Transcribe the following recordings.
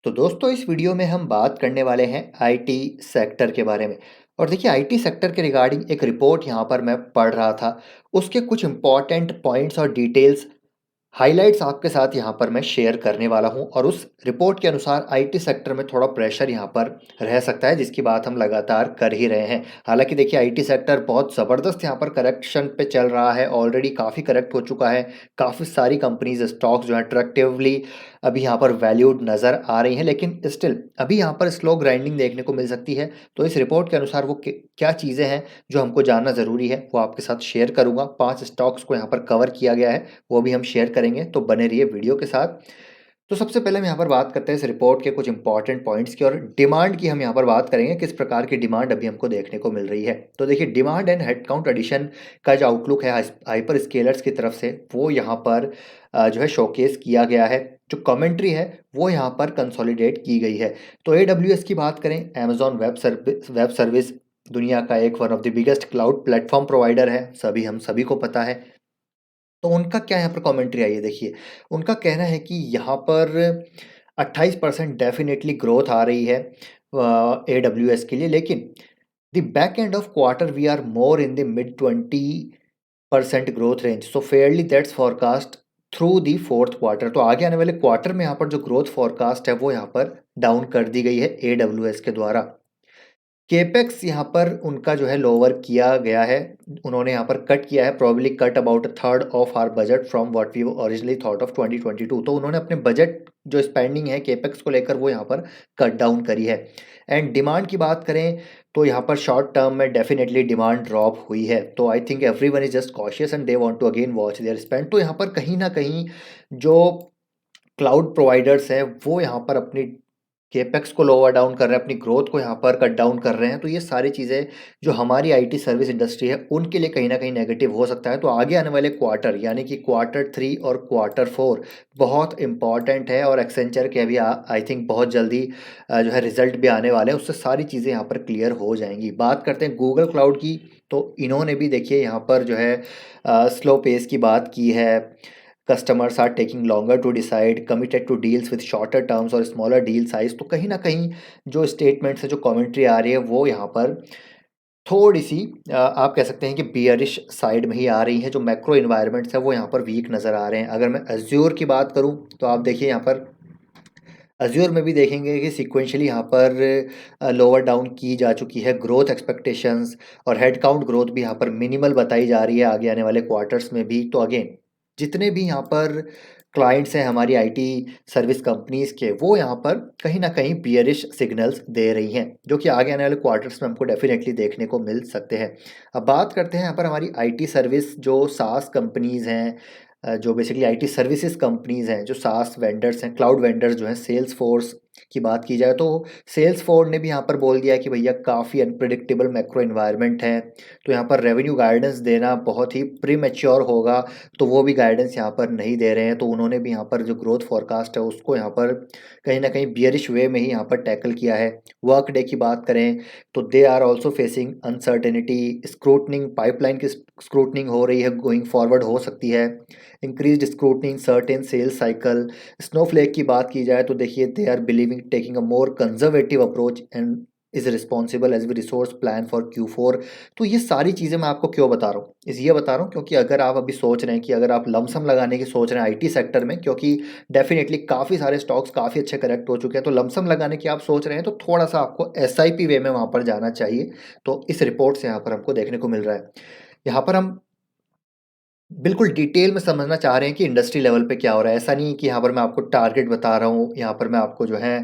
तो दोस्तों इस वीडियो में हम बात करने वाले हैं आईटी सेक्टर के बारे में। और देखिए आईटी सेक्टर के रिगार्डिंग एक रिपोर्ट यहाँ पर मैं पढ़ रहा था। उसके कुछ इंपॉर्टेंट पॉइंट्स और डिटेल्स हाइलाइट्स आपके साथ यहाँ पर मैं शेयर करने वाला हूँ। और उस रिपोर्ट के अनुसार आईटी सेक्टर में थोड़ा प्रेशर यहाँ पर रह सकता है, जिसकी बात हम लगातार कर ही रहे हैं। हालांकि देखिए आईटी सेक्टर बहुत ज़बरदस्त यहाँ पर करेक्शन पे चल रहा है, ऑलरेडी काफ़ी करेक्ट हो चुका है। काफ़ी सारी कंपनीज स्टॉक्स जो है अट्रैक्टिवली अभी यहाँ पर वैल्यूड नज़र आ रही हैं, लेकिन स्टिल अभी यहाँ पर स्लो ग्राइंडिंग देखने को मिल सकती है। तो इस रिपोर्ट के अनुसार वो क्या चीज़ें हैं जो हमको जानना ज़रूरी है, वो आपके साथ शेयर करूँगा। 5 स्टॉक्स को यहाँ पर कवर किया गया है, वो भी हम शेयर करेंगे, तो बने रहिए वीडियो के साथ। तो सबसे पहले हम यहाँ पर बात करते हैं इस रिपोर्ट के कुछ इंपॉर्टेंट पॉइंट्स की, और डिमांड की हम यहाँ पर बात करेंगे, किस प्रकार की डिमांड अभी हमको देखने को मिल रही है। तो देखिए डिमांड एंड हेडकाउंट एडिशन का जो आउटलुक है हाइपर स्केलर्स की तरफ से, वो यहाँ पर जो है शोकेस किया गया है। जो कमेंट्री है वो यहाँ पर कंसोलिडेट की गई है। तो AWS की बात करें, अमेजॉन वेब सर्विस दुनिया का एक one of the biggest cloud platform provider है, हम सभी को पता है। तो उनका क्या यहाँ पर कमेंट्री आई है, देखिए उनका कहना है कि यहाँ पर 28% डेफिनेटली ग्रोथ आ रही है AWS के लिए, लेकिन the back end of quarter we are more in the mid 20% growth range, so fairly that's forecast through the fourth quarter. तो आगे आने वाले क्वार्टर में यहाँ पर जो ग्रोथ फॉरकास्ट है वो यहाँ पर डाउन कर दी गई है AWS के द्वारा। केपेक्स यहाँ पर उनका जो है लोअर किया गया है, उन्होंने यहाँ पर कट किया है, probably cut about a third of our budget from what we originally thought of 2022। तो उन्होंने अपने बजट जो स्पेंडिंग है केपेक्स को लेकर वो यहाँ पर कट डाउन करी है। एंड डिमांड की बात करें तो यहाँ पर शॉर्ट टर्म में डेफिनेटली डिमांड ड्रॉप हुई है। तो I think everyone is just cautious and they want to again watch their spend. तो यहाँ पर कहीं ना कहीं जो क्लाउड प्रोवाइडर्स हैं वो यहाँ पर अपनी केपेक्स को लोअर डाउन कर रहे हैं, अपनी ग्रोथ को यहाँ पर कट डाउन कर रहे हैं। तो ये सारी चीज़ें जो हमारी आईटी सर्विस इंडस्ट्री है उनके लिए कहीं ना कहीं नेगेटिव हो सकता है। तो आगे आने वाले क्वार्टर यानी कि Q3 और Q4 बहुत इंपॉर्टेंट है, और एक्सेंचर के अभी आई थिंक बहुत जल्दी जो है रिजल्ट भी आने वाले हैं, उससे सारी चीज़ें यहाँ पर क्लियर हो जाएंगी। बात करते हैं गूगल क्लाउड की, तो इन्होंने भी देखिए यहाँ पर जो है स्लो पेस की बात की है। Customers are taking longer to decide, committed to deals with shorter terms और स्मॉलर डील साइज। तो कहीं ना कहीं जो स्टेटमेंट्स है, जो कमेंट्री आ रही है वो यहाँ पर थोड़ी सी आप कह सकते हैं कि बियरिश साइड में ही आ रही है। जो मैक्रो इन्वायरमेंट्स है वो यहाँ पर वीक नज़र आ रहे हैं। अगर मैं अज्योर की बात करूँ तो आप देखिए यहाँ पर अज्योर में भी देखेंगे कि सीक्वेंशियली यहाँ पर लोअर डाउन की जा चुकी है ग्रोथ एक्सपेक्टेशंस, और हेड काउंट ग्रोथ भी यहाँ पर मिनिमल बताई जा रही है आगे आने वाले क्वार्टर्स में भी। तो अगेन जितने भी यहाँ पर क्लाइंट्स हैं हमारी आईटी सर्विस कंपनीज के, वो यहाँ पर कहीं ना कहीं बियरिश सिग्नल्स दे रही हैं, जो कि आगे आने वाले क्वार्टर्स में हमको डेफिनेटली देखने को मिल सकते हैं। अब बात करते हैं यहाँ पर हमारी आईटी सर्विस जो सास कंपनीज हैं, जो बेसिकली आईटी सर्विसेज कंपनीज हैं, जो सास वेंडर्स हैं, क्लाउड वेंडर्स जो हैं। सेल्स फोर्स की बात की जाए तो सेल्स फोर्स ने भी यहाँ पर बोल दिया कि भैया काफ़ी अनप्रिडिक्टेबल मैक्रो इन्वायरमेंट है, तो यहाँ पर रेवेन्यू गाइडेंस देना बहुत ही प्रीमेच्योर होगा। तो वो भी गाइडेंस यहाँ पर नहीं दे रहे हैं। तो उन्होंने भी यहाँ पर जो ग्रोथ फोरकास्ट है उसको यहाँ पर कहीं ना कहीं बियरिश वे में ही यहाँ पर टैकल किया है। वर्क डे की बात करें तो they are also facing uncertainty, scrutinising pipeline की स्क्रूटनिंग हो रही है, गोइंग फॉरवर्ड हो सकती है। Increased scrutiny certain sales cycle. Snowflake की बात की जाए तो देखिए they are believing taking a more conservative approach and is responsible as we resource plan for Q4। तो ये सारी चीज़ें मैं आपको क्यों बता रहा हूँ, इसलिए बता रहा हूँ क्योंकि अगर आप अभी सोच रहे हैं कि अगर आप लमसम लगाने की सोच रहे हैं आईटी सेक्टर में, क्योंकि डेफिनेटली काफ़ी सारे स्टॉक्स काफ़ी अच्छे करेक्ट हो चुके हैं, तो लमसम लगाने की आप सोच रहे हैं तो थोड़ा सा आपको SIP वे में वहाँ पर जाना चाहिए। तो इस रिपोर्ट से यहाँ पर हमको देखने को मिल रहा है। यहाँ पर हम बिल्कुल डिटेल में समझना चाह रहे हैं कि इंडस्ट्री लेवल पे क्या हो रहा है। ऐसा नहीं है कि यहाँ पर मैं आपको टारगेट बता रहा हूँ, यहाँ पर मैं आपको जो है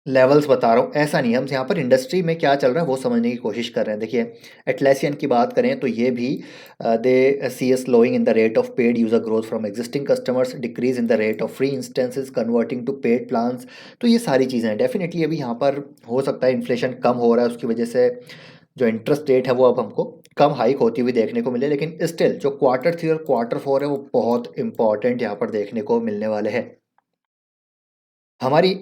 लेवल्स बता रहा हूँ, ऐसा नहीं है। हम यहाँ पर इंडस्ट्री में क्या चल रहा है वो समझने की कोशिश कर रहे हैं। देखिए एटलेसियन की बात करें तो ये भी they see as slowing in the rate of paid user growth from existing customers, decrease in the rate of free instances converting to paid plans. तो ये सारी चीज़ें हैं। डेफिनेटली अभी यहाँ पर हो सकता है इन्फ्लेशन कम हो रहा है, उसकी वजह से जो इंटरेस्ट रेट है वो अब हमको कम हाइक होती हुई देखने को मिले, लेकिन स्टिल जो Q3 और Q4 है वो बहुत इंपॉर्टेंट यहाँ पर देखने को मिलने वाले हैं। हमारी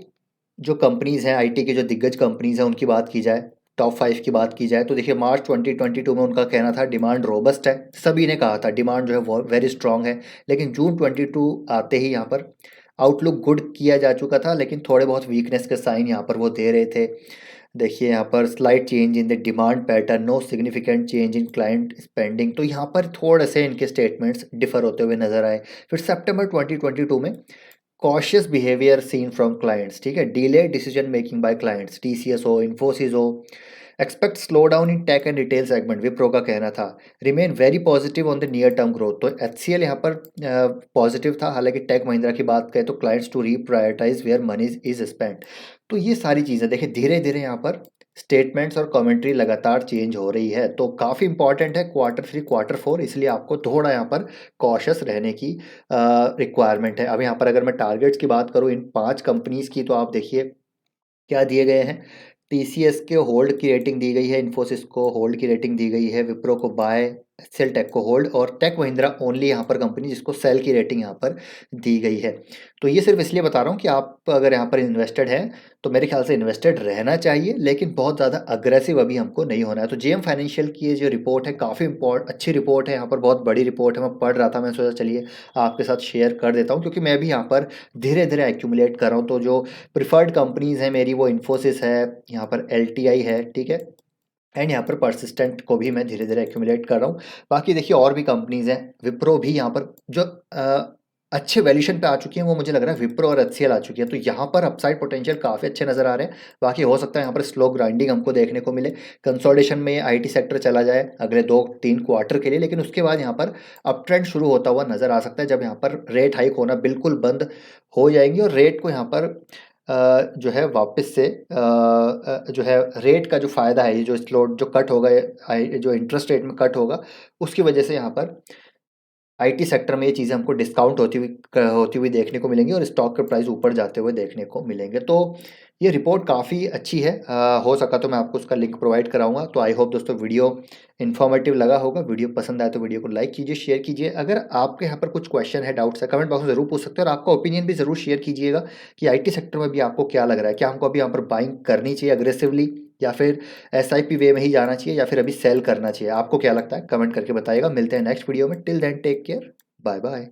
जो कंपनीज हैं आईटी की, जो दिग्गज कंपनीज हैं उनकी बात की जाए, टॉप 5 की बात की जाए तो देखिए मार्च 2022 में उनका कहना था डिमांड रोबस्ट है, सभी ने कहा था डिमांड जो है वो वेरी स्ट्रांग है। लेकिन जून 22 आते ही यहाँ पर आउटलुक गुड किया जा चुका था, लेकिन थोड़े बहुत वीकनेस के साइन यहाँ पर वो दे रहे थे। देखिए यहाँ पर slight change in the demand pattern, no significant change in client spending, तो यहाँ पर थोड़े से इनके स्टेटमेंट्स डिफर होते हुए नजर आए। फिर सितंबर 2022 में cautious behaviour seen from clients, ठीक है, delay decision making by clients, TCS हो, इन्फोसिस हो, expect slow down in tech and retail segment, Wipro का कहना था, remain very positive on the near term growth. तो एचसीएल यहाँ पर पॉजिटिव था, हालांकि टेक महिंद्रा की बात करें तो clients to reprioritise where money is spent. तो ये सारी चीज़ें देखिए धीरे धीरे यहाँ पर स्टेटमेंट्स और कमेंट्री लगातार चेंज हो रही है, तो काफ़ी इंपॉर्टेंट है Q3 Q4, इसलिए आपको थोड़ा यहाँ पर कॉशस रहने की रिक्वायरमेंट है। अब यहाँ पर अगर मैं टारगेट्स की बात करूँ इन 5 कंपनीज़ की, तो आप देखिए क्या दिए गए हैं। टीसीएस के होल्ड की रेटिंग दी गई है, इन्फोसिस को होल्ड की रेटिंग दी गई है, विप्रो को बाय, एचसीएल टेक को होल्ड, और टेक महिंद्रा ओनली यहाँ पर कंपनी जिसको सेल की रेटिंग यहाँ पर दी गई है। तो ये सिर्फ इसलिए बता रहा हूँ कि आप अगर यहाँ पर इन्वेस्टेड हैं तो मेरे ख्याल से इन्वेस्टेड रहना चाहिए, लेकिन बहुत ज़्यादा अग्रेसिव अभी हमको नहीं होना है। तो जेएम फाइनेंशियल की ये जो रिपोर्ट है काफ़ी अच्छी रिपोर्ट है, यहाँ पर बहुत बड़ी रिपोर्ट है, मैं पढ़ रहा था, मैं सोचा चलिए आपके साथ शेयर कर देता हूँ, क्योंकि मैं भी यहाँ पर धीरे धीरे एक्यूमुलेट कर रहा हूँ। तो जो प्रिफर्ड कंपनीज़ हैं मेरी, वो इन्फोसिस है, यहाँ पर एलटीआई है, ठीक है, एंड यहाँ पर परसिस्टेंट को भी मैं धीरे धीरे एक्यूमुलेट कर रहा हूँ। बाकी देखिए और भी कंपनीज़ हैं, विप्रो भी यहाँ पर जो अच्छे वैल्यूशन पे आ चुकी हैं, वो मुझे लग रहा है विप्रो और एचसीएल आ चुकी है, तो यहाँ पर अपसाइड पोटेंशियल काफ़ी अच्छे नज़र आ रहे हैं। बाकी हो सकता है यहाँ पर स्लो ग्राइंडिंग हमको देखने को मिले, कंसोलिडेशन में आईटी सेक्टर चला जाए अगले 2-3 क्वार्टर के लिए, लेकिन उसके बाद यहाँ पर अप ट्रेंड शुरू होता हुआ नज़र आ सकता है, जब यहाँ पर रेट हाइक होना बिल्कुल बंद हो जाएंगी और रेट को यहाँ पर जो है वापस से जो है रेट का जो फ़ायदा है, ये जो स्लोट जो कट होगा, जो इंटरेस्ट रेट में कट होगा, उसकी वजह से यहाँ पर आईटी सेक्टर में ये चीज़ें हमको डिस्काउंट होती हुई देखने को मिलेंगी और स्टॉक के प्राइस ऊपर जाते हुए देखने को मिलेंगे। तो ये रिपोर्ट काफ़ी अच्छी है, हो सका तो मैं आपको उसका लिंक प्रोवाइड कराऊंगा। तो आई होप दोस्तों वीडियो इन्फॉर्मेटिव लगा होगा, वीडियो पसंद आए तो वीडियो को लाइक कीजिए, शेयर कीजिए। अगर आपके यहाँ पर कुछ क्वेश्चन है, डाउट्स है, कमेंट बॉक्स में ज़रूर पूछ सकते हैं, और आपका ओपिनियन भी ज़रूर शेयर कीजिएगा कि आईटी सेक्टर में भी आपको क्या लग रहा है, क्या हमको अभी यहाँ पर बाइंग करनी चाहिए अग्रेसिवली, या फिर एसआईपी वे में ही जाना चाहिए, या फिर अभी सेल करना चाहिए। आपको क्या लगता है कमेंट करके बताइएगा। मिलते हैं नेक्स्ट वीडियो में, till then take care, bye bye.